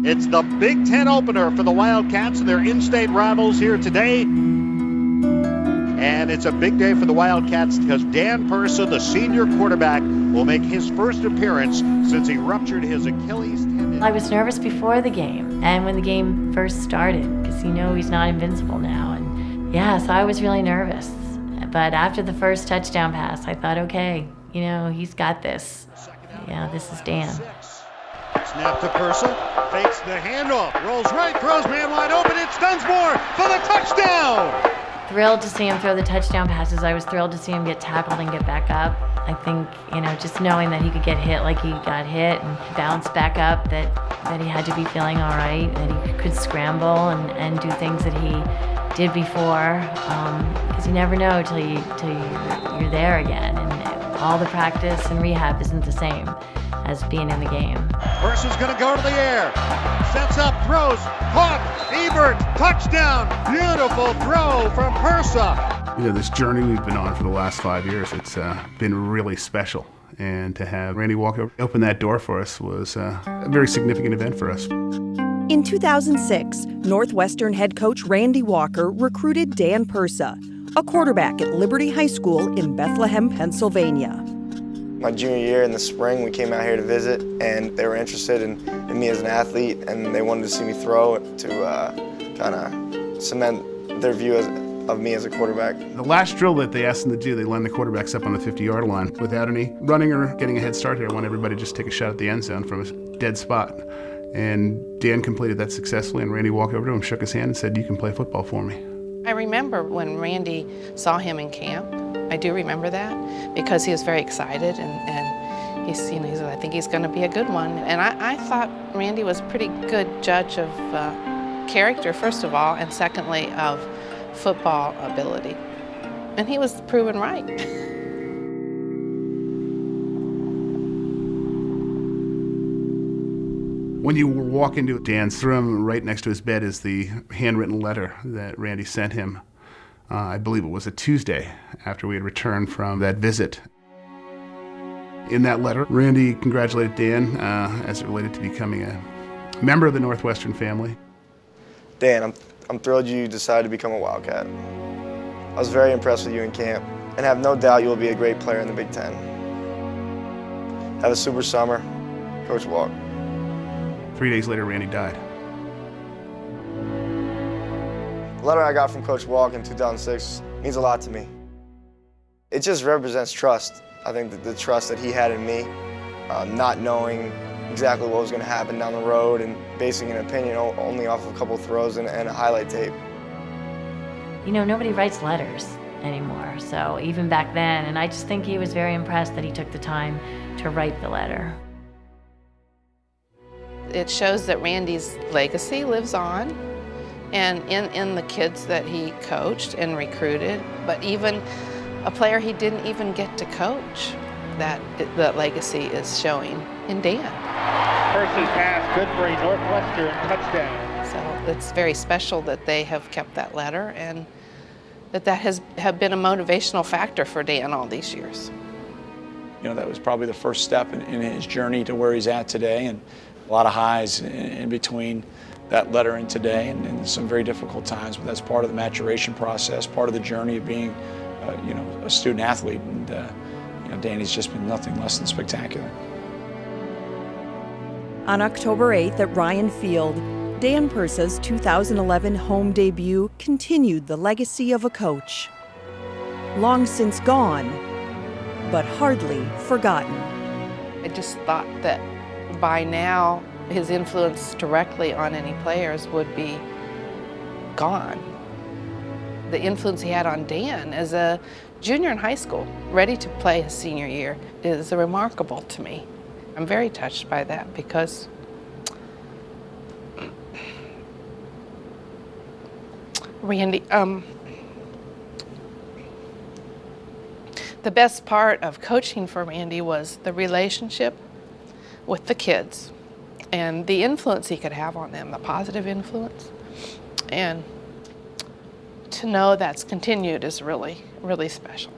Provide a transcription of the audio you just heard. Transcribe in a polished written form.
It's the Big Ten opener for the Wildcats and their in-state rivals here today. And it's a big day for the Wildcats because Dan Persa, the senior quarterback, will make his first appearance since he ruptured his Achilles tendon. I was nervous before the game and when the game first started because he's not invincible now. And so I was really nervous. But after the first touchdown pass, I thought, okay, he's got this. This is Dan. Snap to Persa, fakes the handoff, rolls right, throws man wide open, it's Dunsmore for the touchdown! Thrilled to see him throw the touchdown passes. I was thrilled to see him get tackled and get back up. I think, just knowing that he could get hit like he got hit and bounce back up, that he had to be feeling all right, that he could scramble and do things that he did before, because you never know till you're there again. And all the practice and rehab isn't the same as being in the game. Persa's going to go to the air. Sets up, throws, caught, Ebert, touchdown. Beautiful throw from Persa. This journey we've been on for the last 5 years, it's been really special. And to have Randy Walker open that door for us was a very significant event for us. In 2006, Northwestern head coach Randy Walker recruited Dan Persa, a quarterback at Liberty High School in Bethlehem, Pennsylvania. My junior year in the spring, we came out here to visit, and they were interested in me as an athlete, and they wanted to see me throw to kind of cement their view of me as a quarterback. The last drill that they asked them to do, they lined the quarterbacks up on the 50-yard line. Without any running or getting a head start here, I want everybody to just take a shot at the end zone from a dead spot. And Dan completed that successfully, and Randy walked over to him, shook his hand, and said, "You can play football for me." I remember when Randy saw him in camp. I do remember that because he was very excited, and he said, I think he's going to be a good one. And I thought Randy was a pretty good judge of character, first of all, and secondly, of football ability. And he was proven right. When you walk into Dan's room, right next to his bed is the handwritten letter that Randy sent him. I believe it was a Tuesday after we had returned from that visit. In that letter, Randy congratulated Dan as it related to becoming a member of the Northwestern family. Dan, I'm thrilled you decided to become a Wildcat. I was very impressed with you in camp, and have no doubt you will be a great player in the Big Ten. Have a super summer, Coach Walk. 3 days later, Randy died. The letter I got from Coach Walk in 2006 means a lot to me. It just represents trust. I think that the trust that he had in me, not knowing exactly what was going to happen down the road and basing an opinion only off of a couple throws and a highlight tape. Nobody writes letters anymore, so even back then, and I just think he was very impressed that he took the time to write the letter. It shows that Randy's legacy lives on, and in the kids that he coached and recruited, but even a player he didn't even get to coach, that legacy is showing in Dan. Persa's pass, good for a Northwestern touchdown. So it's very special that they have kept that letter, and that has been a motivational factor for Dan all these years. That was probably the first step in his journey to where he's at today, and a lot of highs in between that letter and today, and some very difficult times, but that's part of the maturation process, part of the journey of being a student athlete, and Danny's just been nothing less than spectacular. On October 8th at Ryan Field, Dan Persa's 2011 home debut continued the legacy of a coach. Long since gone, but hardly forgotten. I just thought that by now his influence directly on any players would be gone. The influence he had on Dan as a junior in high school, ready to play his senior year, is remarkable to me. I'm very touched by that because Randy, the best part of coaching for Randy was the relationship with the kids and the influence he could have on them, the positive influence. And to know that's continued is really, really special.